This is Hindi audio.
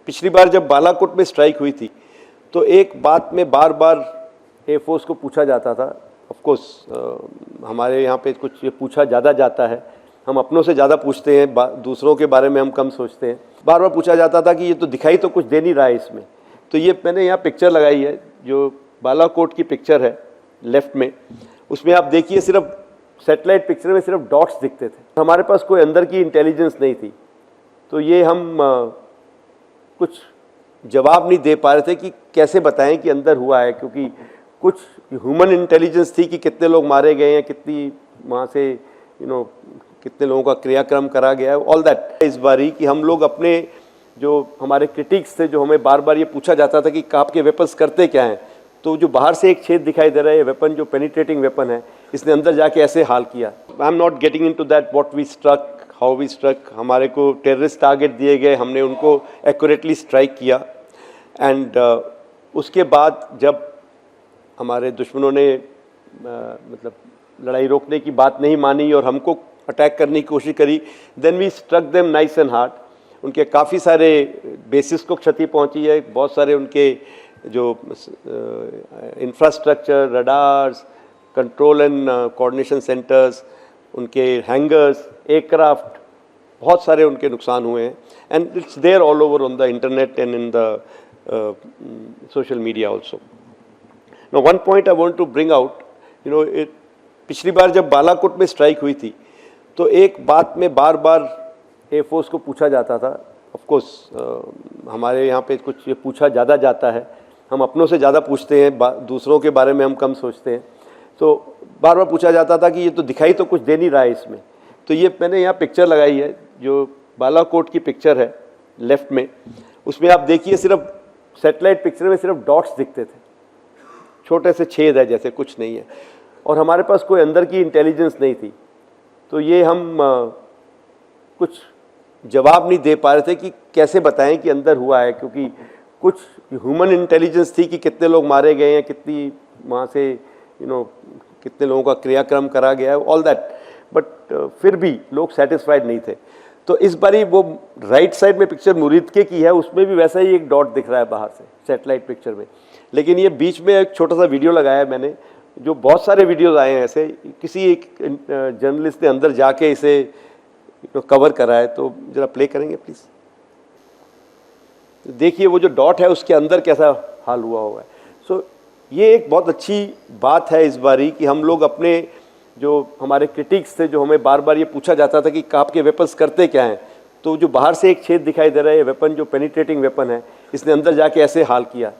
पिछली बार जब बालाकोट में स्ट्राइक हुई थी तो एक बात में बार बार एयरफोर्स को पूछा जाता था। ऑफ कोर्स हमारे यहाँ पे कुछ ये पूछा ज़्यादा जाता है, हम अपनों से ज़्यादा पूछते हैं, दूसरों के बारे में हम कम सोचते हैं। बार बार पूछा जाता था कि ये तो दिखाई तो कुछ दे नहीं रहा है इसमें। तो ये मैंने यहाँ पिक्चर लगाई है जो बालाकोट की पिक्चर है लेफ्ट में, उसमें आप देखिए सिर्फ सैटेलाइट पिक्चर में सिर्फ डॉट्स दिखते थे। हमारे पास कोई अंदर की इंटेलिजेंस नहीं थी, तो ये हम कुछ जवाब नहीं दे पा रहे थे कि कैसे बताएं कि अंदर हुआ है, क्योंकि कुछ ह्यूमन इंटेलिजेंस थी कि कितने लोग मारे गए हैं, कितनी वहाँ से कितने लोगों का क्रियाक्रम करा गया है, ऑल दैट। इस बारी कि हम लोग अपने जो हमारे क्रिटिक्स थे, जो हमें बार बार ये पूछा जाता था कि आपके वेपन्स करते क्या हैं, तो जो बाहर से एक छेद दिखाई दे रहा है, ये वेपन जो पेनिट्रेटिंग वेपन है, इसने अंदर जाके ऐसे हाल किया। I am not getting into that what we struck, how we struck. हमारे को टेररिस्ट टारगेट दिए गए, हमने उनको एक्यूरेटली स्ट्राइक किया। एंड उसके बाद जब हमारे दुश्मनों ने मतलब लड़ाई रोकने की बात नहीं मानी और हमको अटैक करने की कोशिश करी, then we struck them nice and hard. उनके काफ़ी सारे बेसिस को क्षति पहुंची है, बहुत सारे उनके जो infrastructure, radars, control and coordination centres, hangars हैंगर्स, एयरक्राफ्ट, बहुत सारे उनके नुकसान हुए हैं। And it's there all over on the internet and in the social media also. Now one point I want to bring out, पिछली बार जब बालाकोट में स्ट्राइक हुई थी तो एक बात में बार बार एयरफोर्स को पूछा जाता था। ऑफ कोर्स हमारे यहाँ पे कुछ ये पूछा ज़्यादा जाता है, हम अपनों से ज़्यादा पूछते हैं, दूसरों के बारे में हम कम सोचते हैं। तो बार बार पूछा जाता था कि ये तो दिखाई तो कुछ दे नहीं रहा है इसमें। तो ये मैंने यहाँ पिक्चर लगाई है जो बालाकोट की पिक्चर है लेफ्ट में, उसमें आप देखिए सिर्फ सैटेलाइट पिक्चर में सिर्फ डॉट्स दिखते थे, छोटे से छेद है जैसे, कुछ नहीं है। और हमारे पास कोई अंदर की इंटेलिजेंस नहीं थी, तो ये हम कुछ जवाब नहीं दे पा रहे थे कि कैसे बताएं कि अंदर हुआ है, क्योंकि कुछ ह्यूमन इंटेलिजेंस थी कि कितने लोग मारे गए हैं, कितनी वहाँ से कितने लोगों का क्रियाक्रम करा गया है, ऑल दैट। बट फिर भी लोग सेटिस्फाइड नहीं थे। तो इस बारी वो राइट साइड में पिक्चर मुरीदके की है, उसमें भी वैसा ही एक डॉट दिख रहा है बाहर से सैटेलाइट पिक्चर में। लेकिन ये बीच में एक छोटा सा वीडियो लगाया है मैंने, जो बहुत सारे वीडियोस आए हैं ऐसे, किसी एक जर्नलिस्ट ने अंदर जाके इसे कवर करा है। तो जरा प्ले करेंगे प्लीज़। देखिए वो जो डॉट है उसके अंदर कैसा हाल हुआ हुआ है। सो ये एक बहुत अच्छी बात है इस बारी कि हम लोग अपने जो हमारे क्रिटिक्स थे, जो हमें बार बार ये पूछा जाता था कि आपके वेपन्स करते क्या हैं, तो जो बाहर से एक छेद दिखाई दे रहा है, ये वेपन जो पेनिट्रेटिंग वेपन है, इसने अंदर जाके ऐसे हाल किया।